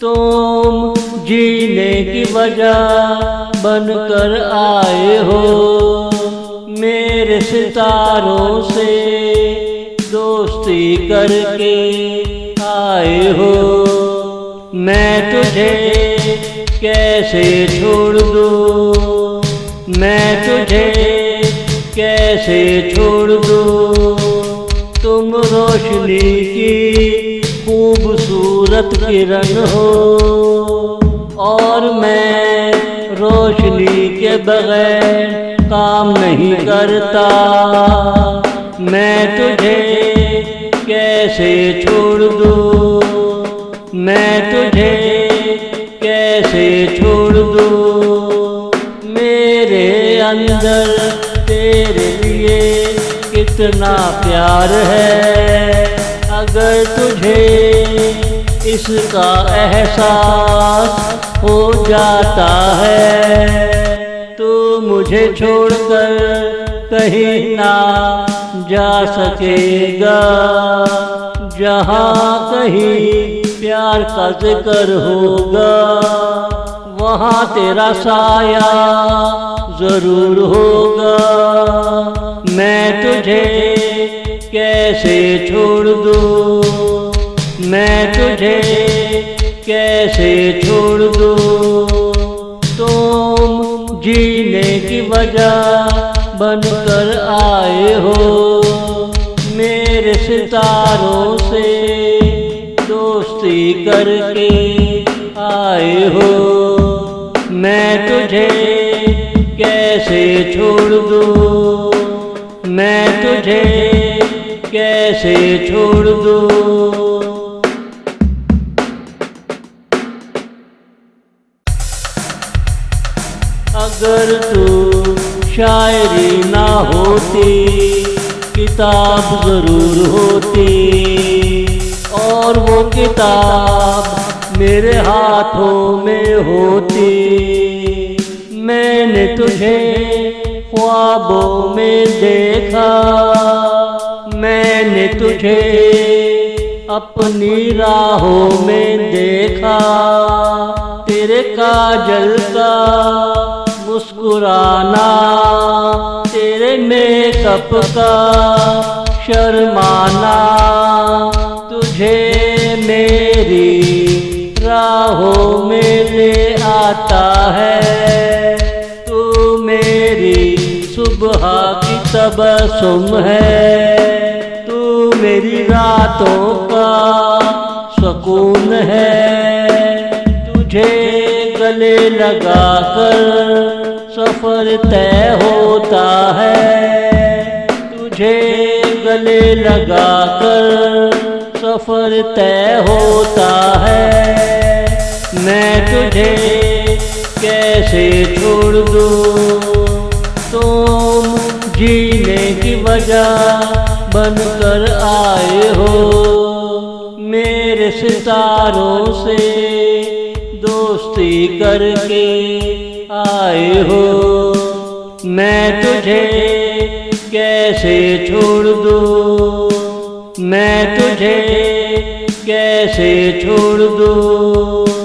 तुम जीने की वजह बनकर आए हो, मेरे सितारों से दोस्ती करके आए हो। मैं तुझे कैसे छोड़ दूँ, मैं तुझे कैसे छोड़ दूँ। तुम रोशनी की खूबसूरत किरण हो और मैं रोशनी के बगैर काम नहीं करता। मैं तुझे कैसे छोड़ दूँ, मैं तुझे कैसे छोड़ दूँ। मेरे अंदर तेरे लिए कितना प्यार है, अगर तुझे इसका एहसास हो जाता है तो मुझे छोड़कर कहीं ना जा सकेगा। जहाँ कहीं प्यार का जिक्र होगा वहाँ तेरा साया जरूर होगा। मैं तुझे कैसे छोड़ दूँ, मैं तुझे कैसे छोड़ दूँ। तुम जीने की वजह बनकर आए हो, मेरे सितारों से दोस्ती करके आए हो। मैं तुझे कैसे छोड़ दूँ, मैं तुझे कैसे छोड़ दूँ। अगर तू शायरी ना होती किताब ज़रूर होती, और वो किताब मेरे हाथों में होती। मैंने तुझे ख्वाबों में देखा, मैंने तुझे अपनी राहों में देखा। तेरे काजल का मुस्कुराना, तेरे मेकअप का शर्माना, तुझे मेरी राहों में ले आता है। तू मेरी सुबह की तबस्सुम है, तू मेरी रातों का सुकून है। तुझे गले लगाकर सफर तय होता है, तुझे गले लगाकर सफर तय होता है। मैं तुझे कैसे छोड़ दूँ, तुम जीने की वजह बनकर आए हो, मेरे सितारों से दोस्ती करके आए हो। मैं तुझे कैसे छोड़ दूँ, मैं तुझे कैसे छोड़ दूँ।